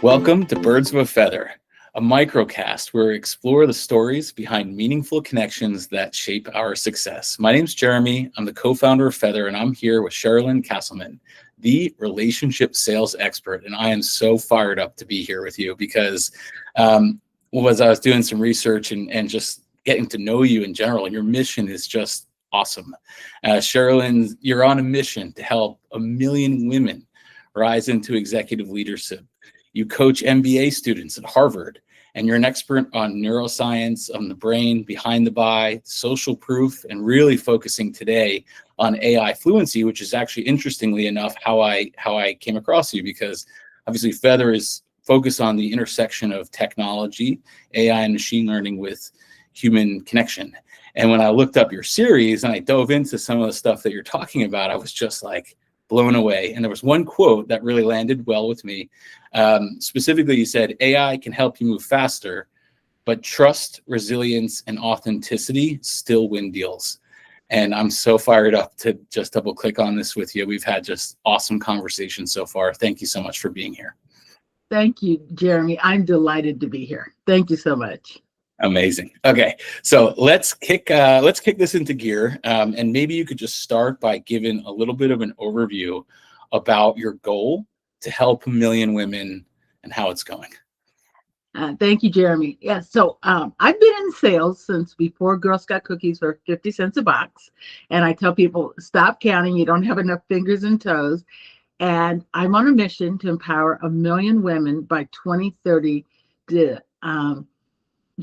Welcome to Birds of a Feather, a microcast where we explore the stories behind meaningful connections that shape our success. My name's Jeremy. I'm the co-founder of Feather, and I'm here with Cherilynn Castleman, the relationship sales expert. And I am so fired up to be here with you because as I was doing some research and just getting to know you in general, your mission is just awesome. Cherilynn, you're on a mission to help 1 million women rise into executive leadership. You coach MBA students at Harvard, and you're an expert on neuroscience, on the brain, behind the buy, social proof, and really focusing today on AI fluency, which is actually, interestingly enough, how I came across you, because obviously Feather is focused on the intersection of technology, AI, and machine learning with human connection. And when I looked up your series and I dove into some of the stuff that you're talking about, I was just like blown away. And there was one quote that really landed well with me. Specifically, you said, AI can help you move faster, but trust, resilience, and authenticity still win deals. And I'm so fired up to just double click on this with you. We've had just awesome conversations so far. Thank you so much for being here. Thank you, Jeremy. I'm delighted to be here. Thank you so much. Amazing. Okay, so let's kick this into gear, and maybe you could just start by giving a little bit of an overview about your goal to help 1 million women and how it's going. Thank you, Jeremy. Yeah, so I've been in sales since before Girl Scout cookies were 50 cents a box, and I tell people, stop counting. You don't have enough fingers and toes. And I'm on a mission to empower 1 million women by 2030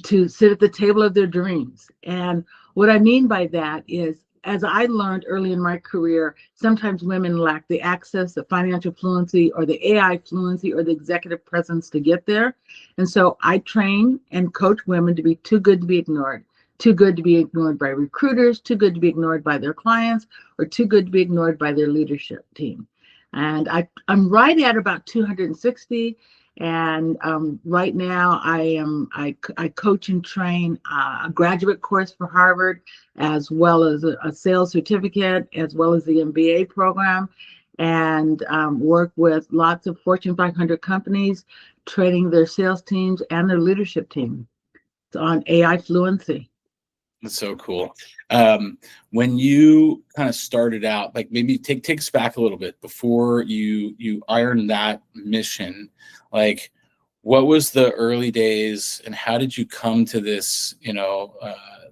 to sit at the table of their dreams. And what I mean by that is, as I learned early in my career, sometimes women lack the access, the financial fluency, or the AI fluency, or the executive presence to get there. And so I train and coach women to be too good to be ignored. Too good to be ignored by recruiters, too good to be ignored by their clients, or too good to be ignored by their leadership team. And I'm right at about 260. And right now I coach and train a graduate course for Harvard, as well as a sales certificate, as well as the MBA program, and work with lots of Fortune 500 companies, training their sales teams and their leadership team on AI fluency. That's so cool. When you kind of started out, like maybe take us back a little bit before you ironed that mission. Like, what was the early days, and how did you come to this,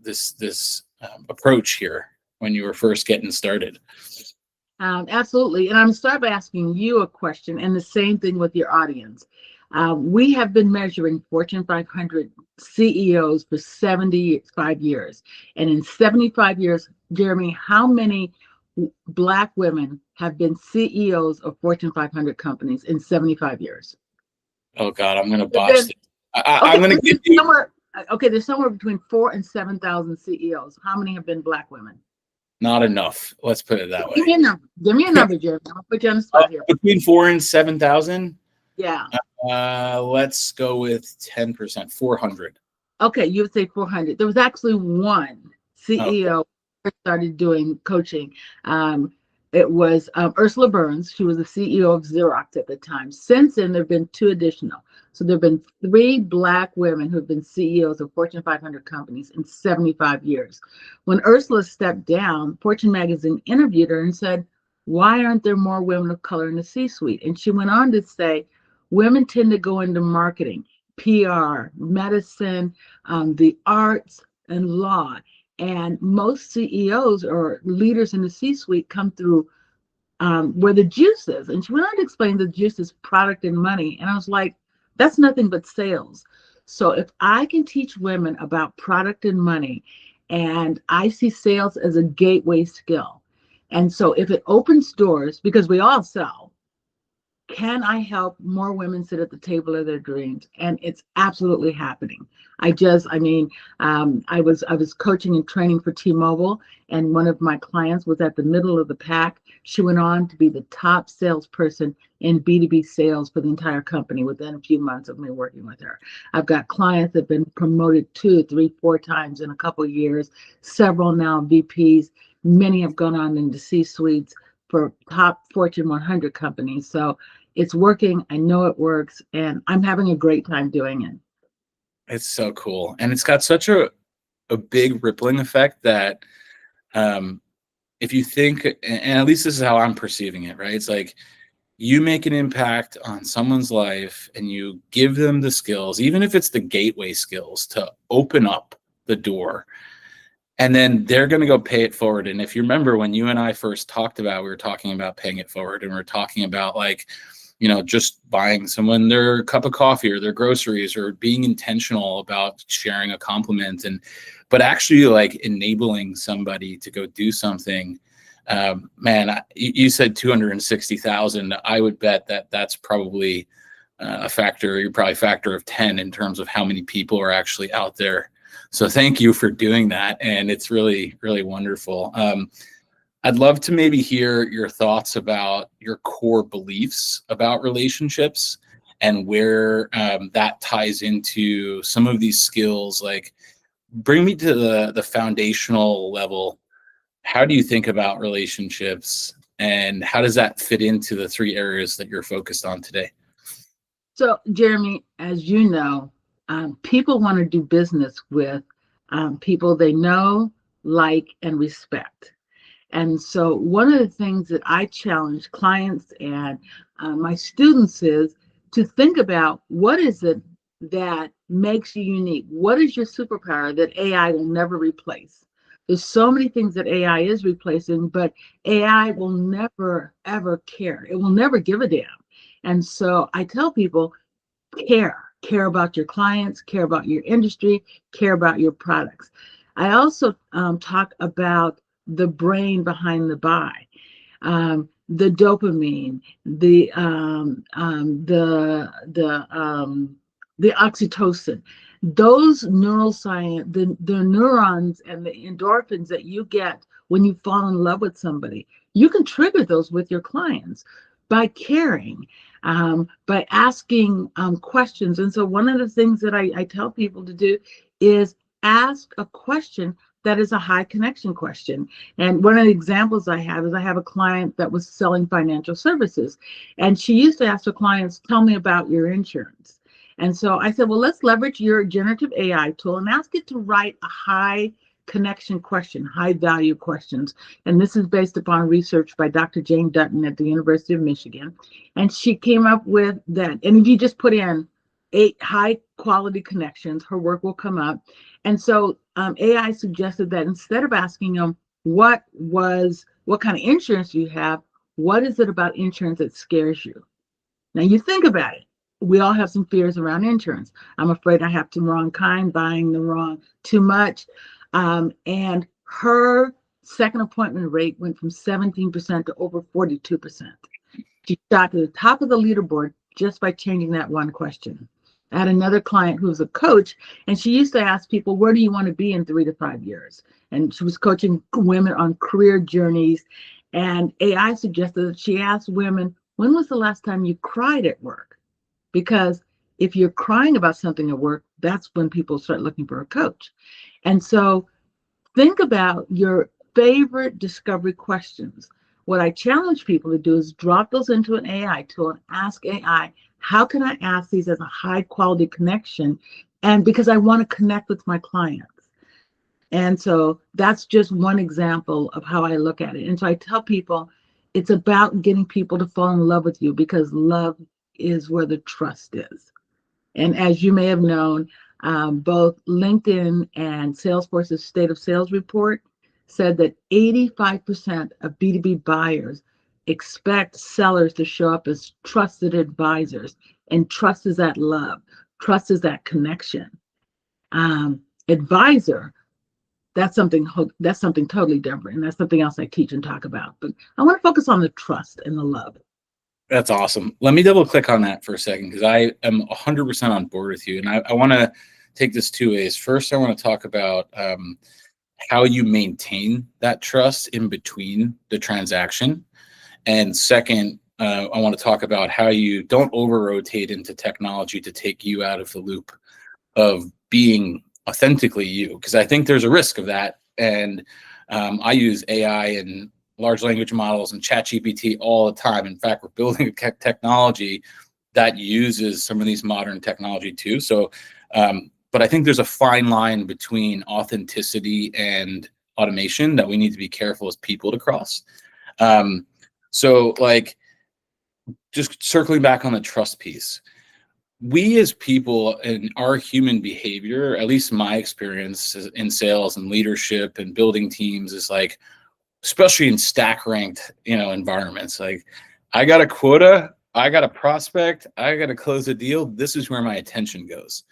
this approach here when you were first getting started? Absolutely. And I'm going to start by asking you a question, and the same thing with your audience. We have been measuring Fortune 500 CEOs for 75 years. And in 75 years, Jeremy, how many Black women have been CEOs of Fortune 500 companies in 75 years? Oh, God, I'm going to botch it. I'm going to give you... there's somewhere between 4,000 and 7,000 CEOs. How many have been Black women? Not enough. Let's put it that way. Give me a number. Give me a number, Jeremy. I'll put you on the spot here. Between 4,000 and 7,000? Yeah. Let's go with 10%, 400. Okay, you would say 400. There was actually one CEO who started doing coaching. It was Ursula Burns. She was the CEO of Xerox at the time. Since then, there have been 2 additional. So there have been 3 Black women who have been CEOs of Fortune 500 companies in 75 years. When Ursula stepped down, Fortune magazine interviewed her and said, why aren't there more women of color in the C-suite? And she went on to say, women tend to go into marketing, PR, medicine, the arts, and law. And most CEOs or leaders in the C-suite come through where the juice is. And she went on to explain the juice is product and money. And I was like, that's nothing but sales. So if I can teach women about product and money, and I see sales as a gateway skill. And so if it opens doors, because we all sell, can I help more women sit at the table of their dreams? And it's absolutely happening. I was coaching and training for T-Mobile, and one of my clients was at the middle of the pack. She went on to be the top salesperson in B2B sales for the entire company within a few months of me working with her. I've got clients that have been promoted 2, 3, 4 times in a couple of years, several now VPs. Many have gone on into C-suites for top Fortune 100 companies. So It's working. I know it works, and I'm having a great time doing it. It's so cool. And it's got such a big rippling effect that if you think, and at least this is how I'm perceiving it, right? It's like you make an impact on someone's life and you give them the skills, even if it's the gateway skills to open up the door, and then they're going to go pay it forward. And if you remember when you and I first talked about, we were talking about paying it forward, and we are talking about like, just buying someone their cup of coffee or their groceries, or being intentional about sharing a compliment, but actually like enabling somebody to go do something. Man, you said 260,000. I would bet that's probably you're probably a factor of 10 in terms of how many people are actually out there. So thank you for doing that. And it's really, really wonderful. I'd love to maybe hear your thoughts about your core beliefs about relationships and where that ties into some of these skills. Like, bring me to the foundational level. How do you think about relationships, and how does that fit into the 3 areas that you're focused on today? So, Jeremy, as you know, people want to do business with people they know, like, and respect. And so one of the things that I challenge clients and my students is to think about, what is it that makes you unique? What is your superpower that AI will never replace? There's so many things that AI is replacing, but AI will never, ever care. It will never give a damn. And so I tell people, care about your clients, care about your industry, care about your products. I also talk about the brain behind the buy, the dopamine, the oxytocin, those neuroscience, the neurons and the endorphins that you get when you fall in love with somebody. You can trigger those with your clients by caring, by asking questions. And so one of the things that I tell people to do is ask a question that is a high connection question. And one of the examples I have is I have a client that was selling financial services, and she used to ask her clients, tell me about your insurance. And so I said, well, let's leverage your generative AI tool and ask it to write a high connection question, high value questions. And this is based upon research by Dr. Jane Dutton at the University of Michigan. And she came up with that. And if you just put in 8 high quality connections, her work will come up. And so AI suggested that instead of asking them what kind of insurance do you have, what is it about insurance that scares you? Now you think about it. We all have some fears around insurance. I'm afraid I have the wrong kind, buying the wrong, too much. And her second appointment rate went from 17% to over 42%. She shot to the top of the leaderboard just by changing that one question. I had another client who was a coach, and she used to ask people, where do you want to be in 3 to 5 years? And she was coaching women on career journeys. And AI suggested that she asked women, when was the last time you cried at work? Because if you're crying about something at work, that's when people start looking for a coach. And so think about your favorite discovery questions. What I challenge people to do is drop those into an AI tool and ask AI, how can I ask these as a high quality connection? And because I want to connect with my clients. And so that's just one example of how I look at it. And so I tell people it's about getting people to fall in love with you, because love is where the trust is. And as you may have known, both LinkedIn and Salesforce's State of Sales report said that 85% of B2B buyers expect sellers to show up as trusted advisors. And trust is that love. Trust is that connection. Advisor, that's something totally different. And that's something else I teach and talk about. But I want to focus on the trust and the love. That's awesome. Let me double click on that for a second, because I am 100% on board with you. And I want to take this 2 ways. First, I want to talk about how you maintain that trust in between the transaction. And second, I want to talk about how you don't over-rotate into technology to take you out of the loop of being authentically you, because I think there's a risk of that. And I use AI in large language models and ChatGPT all the time. In fact, we're building a technology that uses some of these modern technology too. So, but I think there's a fine line between authenticity and automation that we need to be careful as people to cross. So like, just circling back on the trust piece, we as people and our human behavior, at least my experience in sales and leadership and building teams, is like, especially in stack ranked, environments, like I got a quota, I got a prospect, I got to close a deal. This is where my attention goes.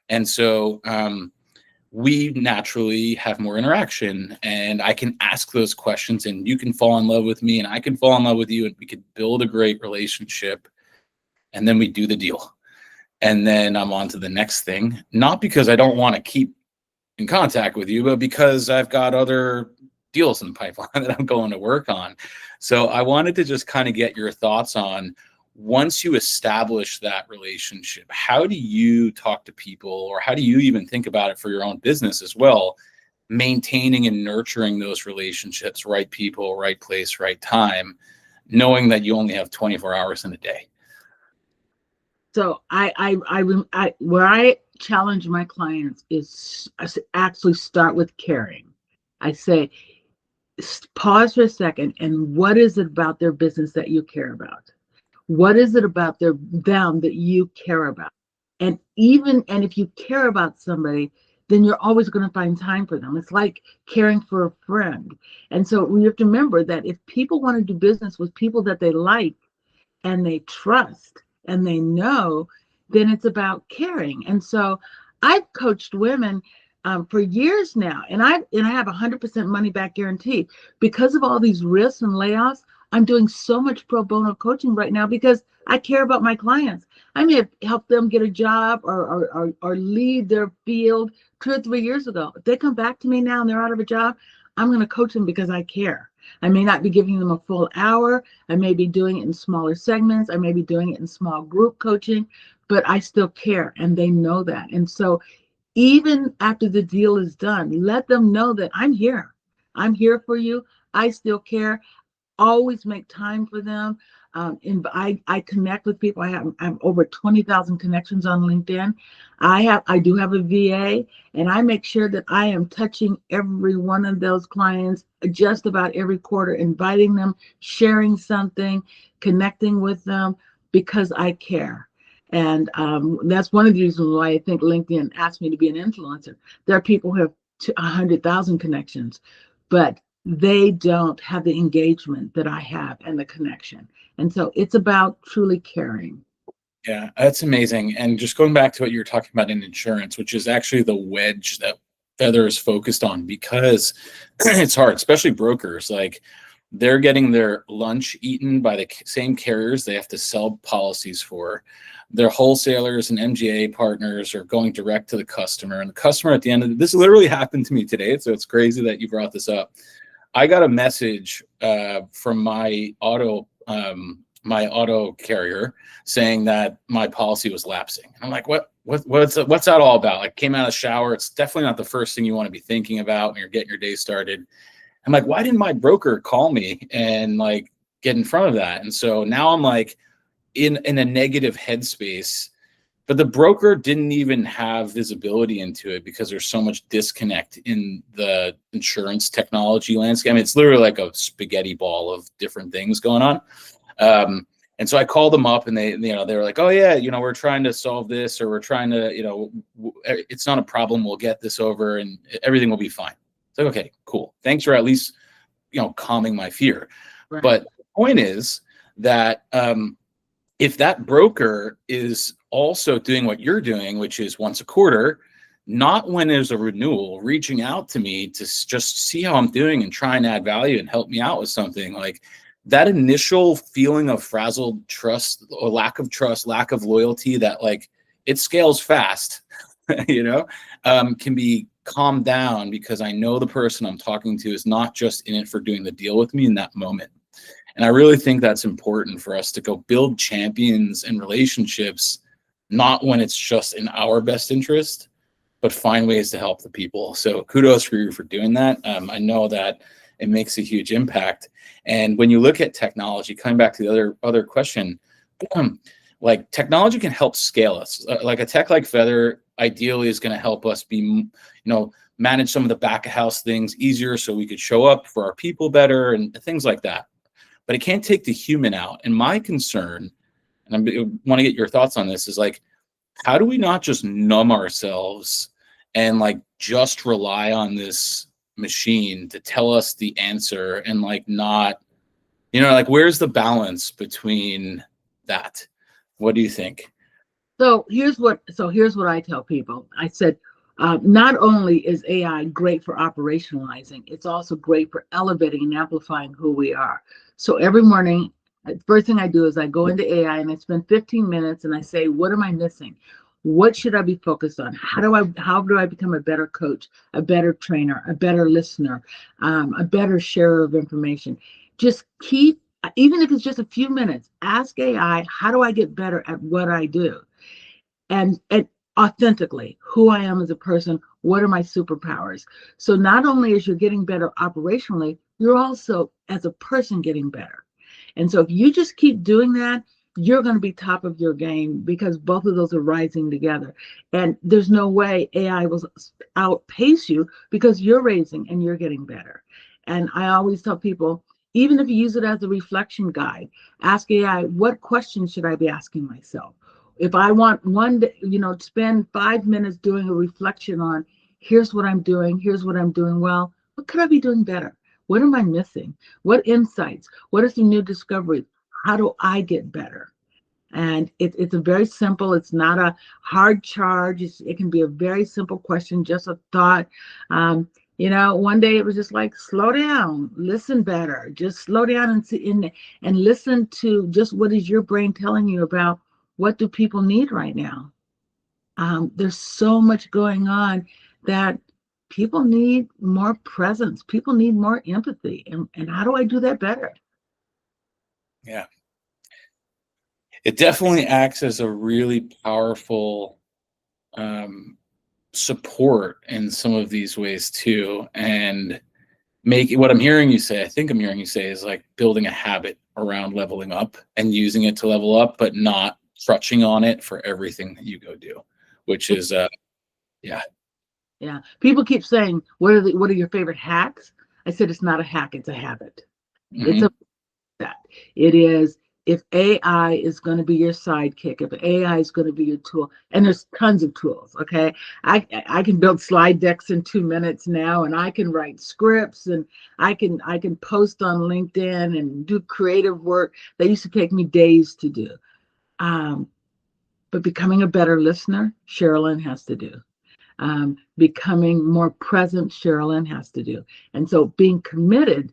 And so we naturally have more interaction, and I can ask those questions, and you can fall in love with me and I can fall in love with you, and we could build a great relationship. And then we do the deal. And then I'm on to the next thing, not because I don't want to keep in contact with you, but because I've got other deals in the pipeline that I'm going to work on. So I wanted to just kind of get your thoughts on, once you establish that relationship, how do you talk to people, or how do you even think about it for your own business as well, maintaining and nurturing those relationships, right people, right place, right time, knowing that you only have 24 hours in a day? So where I challenge my clients is actually start with caring. I say, pause for a second, and what is it about their business that you care about? What is it about them that you care about? And if you care about somebody, then you're always going to find time for them. It's like caring for a friend. And so we have to remember that if people want to do business with people that they like and they trust and they know, then it's about caring. And so I've coached women for years now, and I have 100% money back guarantee. Because of all these risks and layoffs, I'm doing so much pro bono coaching right now because I care about my clients. I may have helped them get a job or lead their field 2 or 3 years ago. If they come back to me now and they're out of a job, I'm going to coach them because I care. I may not be giving them a full hour. I may be doing it in smaller segments. I may be doing it in small group coaching, but I still care, and they know that. And so even after the deal is done, let them know that I'm here. I'm here for you. I still care. Always make time for them. And I connect with people. I have over 20,000 connections on LinkedIn. I do have a VA, and I make sure that I am touching every one of those clients just about every quarter, inviting them, sharing something, connecting with them, because I care. And that's one of the reasons why I think LinkedIn asked me to be an influencer. There are people who have 100,000 connections, but they don't have the engagement that I have and the connection. And so it's about truly caring. Yeah, that's amazing. And just going back to what you were talking about in insurance, which is actually the wedge that Feather is focused on, because it's hard, especially brokers. Like, they're getting their lunch eaten by the same carriers they have to sell policies for. Their wholesalers and MGA partners are going direct to the customer, and the customer at the end of this literally happened to me today. So it's crazy that you brought this up. I got a message from my auto carrier saying that my policy was lapsing. And I'm like, what's that all about? Like, came out of the shower. It's definitely not the first thing you want to be thinking about when you're getting your day started. I'm like, why didn't my broker call me and like get in front of that? And so now I'm like in a negative headspace, but the broker didn't even have visibility into it because there's so much disconnect in the insurance technology landscape. I mean, it's literally like a spaghetti ball of different things going on. And so I called them up, and they were like, oh yeah, we're trying to solve this, or we're trying to, it's not a problem. We'll get this over and everything will be fine. It's like, okay, cool. Thanks for at least, calming my fear. Right. But the point is that, if that broker is also doing what you're doing, which is once a quarter, not when there's a renewal, reaching out to me to just see how I'm doing and try and add value and help me out with something, like that initial feeling of frazzled trust or lack of trust, lack of loyalty, that like it scales fast, can be calmed down, because I know the person I'm talking to is not just in it for doing the deal with me in that moment. And I really think that's important for us to go build champions and relationships, not when it's just in our best interest, but find ways to help the people. So kudos for you for doing that. I know that it makes a huge impact. And when you look at technology, coming back to the other question, like technology can help scale us. Like a tech like Feather ideally is going to help us be, manage some of the back of house things easier so we could show up for our people better and things like that. But it can't take the human out. And my concern, and I want to get your thoughts on this, is like, how do we not just numb ourselves and like just rely on this machine to tell us the answer and like not, like where's the balance between that? What do you think? So here's what I tell people. I said, not only is AI great for operationalizing, it's also great for elevating and amplifying who we are. So every morning, first thing I do is I go into AI and I spend 15 minutes and I say, what am I missing? What should I be focused on? How do I become a better coach, a better trainer, a better listener, a better sharer of information? Just keep, even if it's just a few minutes, ask AI, how do I get better at what I do? And authentically, who I am as a person, what are my superpowers? So not only as you're getting better operationally, you're also as a person getting better. And so if you just keep doing that, you're going to be top of your game because both of those are rising together. And there's no way AI will outpace you because you're raising and you're getting better. And I always tell people, even if you use it as a reflection guide, ask AI, what questions should I be asking myself? If I want one, spend 5 minutes doing a reflection on, here's what I'm doing well, what could I be doing better? What am I missing? What insights? What are some new discoveries? How do I get better? And it's a very simple, it's not a hard charge. It can be a very simple question, just a thought. One day it was just like, slow down, listen better, just slow down and listen to just what is your brain telling you about what do people need right now. There's so much going on that people need more presence. People need more empathy. And how do I do that better? Yeah. It definitely acts as a really powerful support in some of these ways too. And what I'm hearing you say, I think I'm hearing you say, is like building a habit around leveling up and using it to level up, but not crutching on it for everything that you go do, which is yeah. People keep saying, what are your favorite hacks? I said, it's not a hack, it's a habit. It's that it is, if AI is going to be your sidekick, if AI is going to be your tool, and there's tons of tools, okay? I can build slide decks in 2 minutes now, and I can write scripts, and I can post on LinkedIn and do creative work that used to take me days to do. But becoming a better listener, Cherilynn has to do. Becoming more present, Cherilynn has to do. And so being committed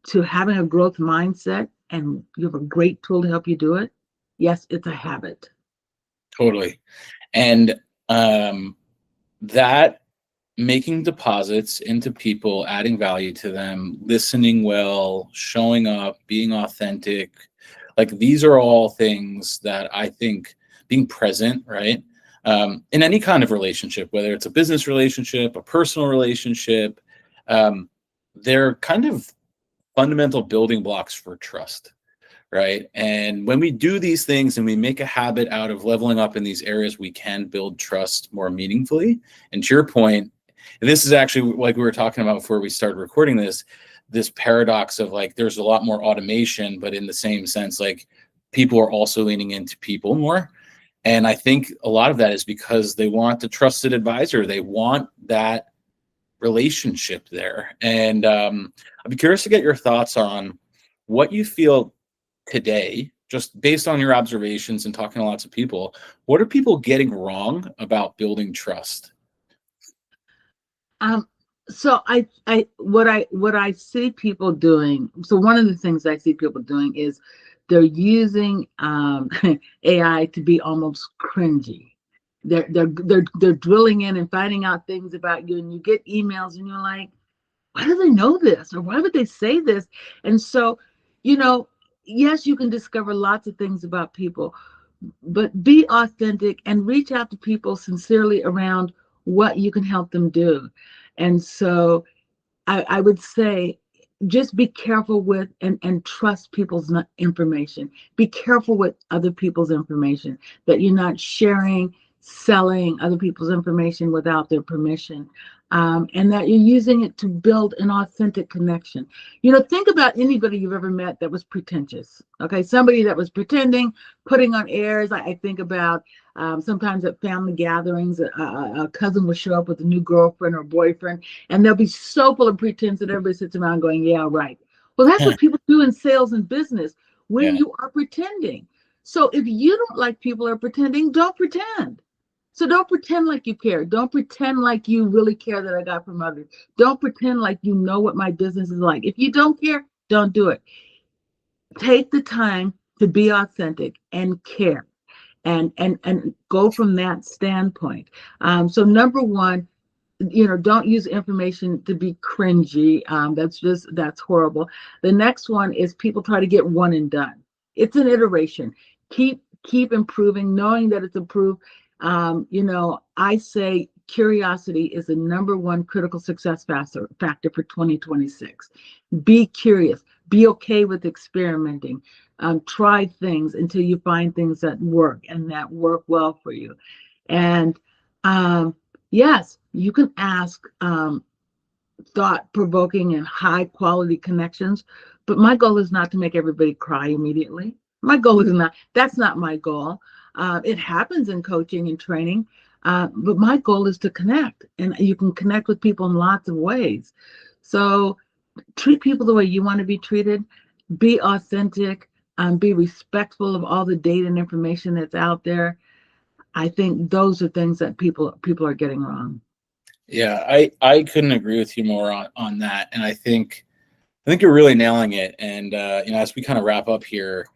to having a growth mindset, and you have a great tool to help you do it. Yes, it's a habit. Totally. And that making deposits into people, adding value to them, listening well, showing up, being authentic, like these are all things that I think being present, right? In any kind of relationship, whether it's a business relationship, a personal relationship, they're kind of fundamental building blocks for trust, right? And when we do these things and we make a habit out of leveling up in these areas, we can build trust more meaningfully. And to your point, and this is actually like we were talking about before we started recording this paradox of like, there's a lot more automation, but in the same sense, like people are also leaning into people more. And I think a lot of that is because they want the trusted advisor. They want that relationship there. And I'd be curious to get your thoughts on what you feel today, just based on your observations and talking to lots of people. What are people getting wrong about building trust? So what I see people doing. So one of the things I see people doing is they're using AI to be almost cringy. They're drilling in and finding out things about you, and you get emails, and you're like, why do they know this, or why would they say this? And so, yes, you can discover lots of things about people, but be authentic and reach out to people sincerely around what you can help them do. And so I would say just be careful with and trust people's information. Be careful with other people's information, that you're not sharing, selling other people's information without their permission, and that you're using it to build an authentic connection. Think about anybody you've ever met that was pretentious. Okay, somebody that was pretending, putting on airs. I think about sometimes at family gatherings, a cousin will show up with a new girlfriend or boyfriend, and they'll be so full of pretense that everybody sits around going, "Yeah, right." Well, that's what people do in sales and business when Yeah. you are pretending. So if you don't like people are pretending, don't pretend. So don't pretend like you care. Don't pretend like you really care that I got from others. Don't pretend like you know what my business is like. If you don't care, don't do it. Take the time to be authentic and care, and go from that standpoint. So number one, don't use information to be cringy. That's horrible. The next one is people try to get one and done. It's an iteration. Keep improving, knowing that it's improved. I say curiosity is the number one critical success factor for 2026. Be curious. Be okay with experimenting. Try things until you find things that work and that work well for you. And yes, you can ask thought-provoking and high-quality connections, but my goal is not to make everybody cry immediately. My goal is not, that's not my goal. It happens in coaching and training, but my goal is to connect, and you can connect with people in lots of ways. So treat people the way you want to be treated, be authentic, be respectful of all the data and information that's out there. I think those are things that people are getting wrong. Yeah, I couldn't agree with you more on that. And I think you're really nailing it. And as we kind of wrap up here,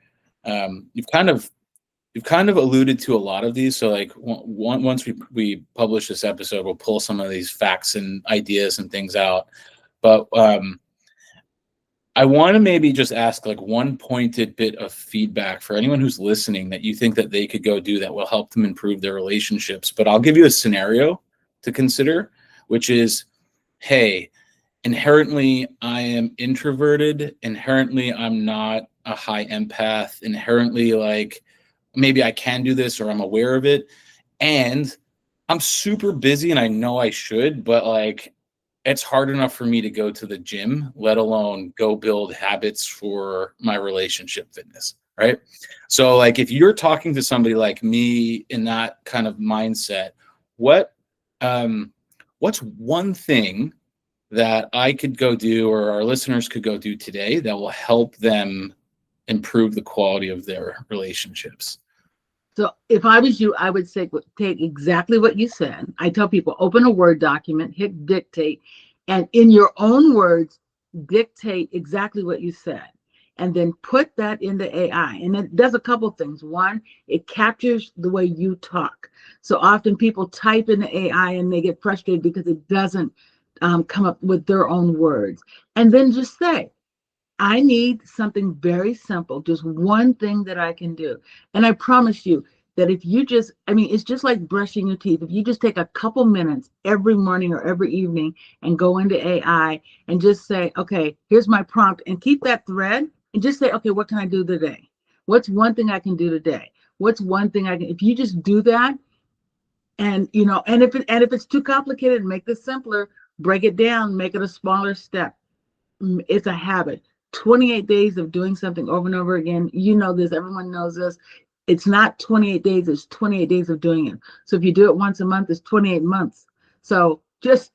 you've kind of alluded to a lot of these. So like once we publish this episode, we'll pull some of these facts and ideas and things out. But I want to maybe just ask like one pointed bit of feedback for anyone who's listening that you think that they could go do that will help them improve their relationships. But I'll give you a scenario to consider, which is, hey, inherently I am introverted. Inherently I'm not a high empath. Inherently, like, maybe I can do this or I'm aware of it. And I'm super busy and I know I should, but like, it's hard enough for me to go to the gym, let alone go build habits for my relationship fitness, right? So like if you're talking to somebody like me in that kind of mindset, what's one thing that I could go do or our listeners could go do today that will help them improve the quality of their relationships? So if I was you, I would say take exactly what you said. I tell people open a Word document, hit dictate, and in your own words, dictate exactly what you said. And then put that into AI. And it does a couple things. One, it captures the way you talk. So often people type into AI and they get frustrated because it doesn't come up with their own words. And then just say, I need something very simple, just one thing that I can do. And I promise you that if you just, it's just like brushing your teeth. If you just take a couple minutes every morning or every evening and go into AI and just say, okay, here's my prompt, and keep that thread and just say, okay, what can I do today? What's one thing I can do today? What's one thing if you just do that, and if it's too complicated, make this simpler, break it down, make it a smaller step. It's a habit. 28 days of doing something over and over again. You know this, everyone knows this. It's not 28 days, it's 28 days of doing it. So if you do it once a month, it's 28 months. So just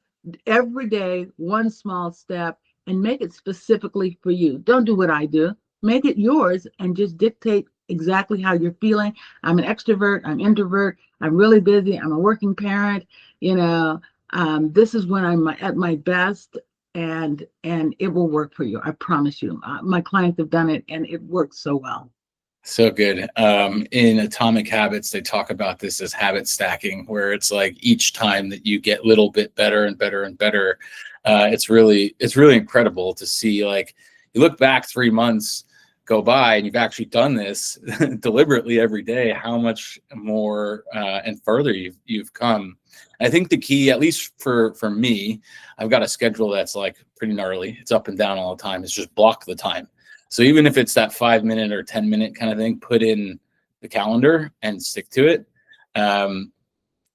every day, one small step, and make it specifically for you. Don't do what I do. Make it yours and just dictate exactly how you're feeling. I'm an extrovert, I'm introvert, I'm really busy, I'm a working parent. This is when I'm at my best. And it will work for you. I promise you. My clients have done it, and it works so well. So good. In Atomic Habits, they talk about this as habit stacking, where it's like each time that you get a little bit better and better and better, it's really incredible to see. Like you look back 3 months, go by and you've actually done this deliberately every day, how much more and further you've come. I think the key, at least for me, I've got a schedule that's like pretty gnarly. It's up and down all the time. It's just block the time. So even if it's that 5-minute or 10-minute kind of thing, put in the calendar and stick to it.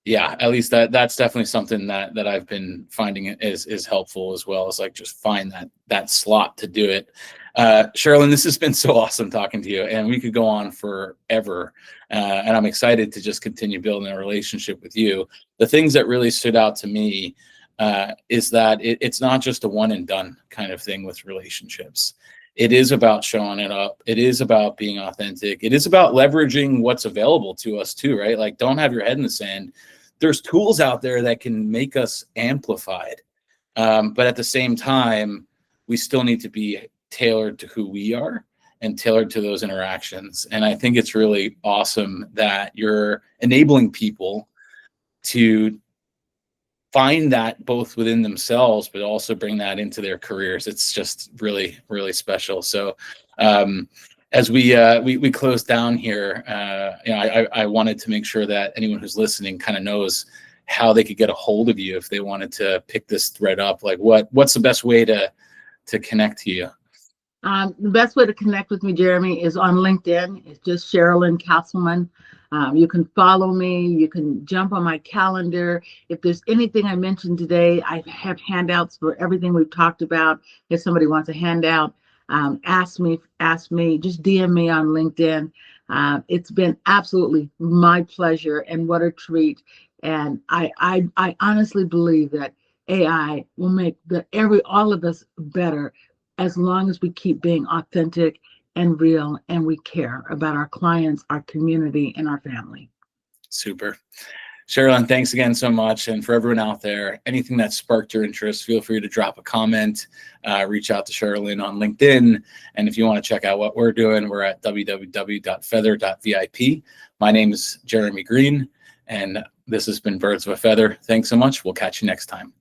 Yeah, at least that's definitely something that I've been finding is helpful as well, as like just find that slot to do it. Cherilynn, this has been so awesome talking to you, and we could go on forever. And I'm excited to just continue building a relationship with you. The things that really stood out to me is that it's not just a one and done kind of thing with relationships. It is about showing it up. It is about being authentic. It is about leveraging what's available to us too, right? Like, don't have your head in the sand. There's tools out there that can make us amplified. But at the same time, we still need to be tailored to who we are and tailored to those interactions. And I think it's really awesome that you're enabling people to find that both within themselves, but also bring that into their careers. It's just really, really special. So as we close down here, I wanted to make sure that anyone who's listening kind of knows how they could get a hold of you if they wanted to pick this thread up. Like what's the best way to connect to you? The best way to connect with me, Jeremy, is on LinkedIn. It's just Cherilynn Castleman. You can follow me. You can jump on my calendar. If there's anything I mentioned today, I have handouts for everything we've talked about. If somebody wants a handout, ask me, just DM me on LinkedIn. It's been absolutely my pleasure, and what a treat. And I honestly believe that AI will make all of us better, as long as we keep being authentic and real, and we care about our clients, our community, and our family. Super. Cherilynn, thanks again so much. And for everyone out there, anything that sparked your interest, feel free to drop a comment, reach out to Cherilynn on LinkedIn. And if you want to check out what we're doing, we're at www.feather.vip. My name is Jeremy Greene, and this has been Birds of a Feather. Thanks so much. We'll catch you next time.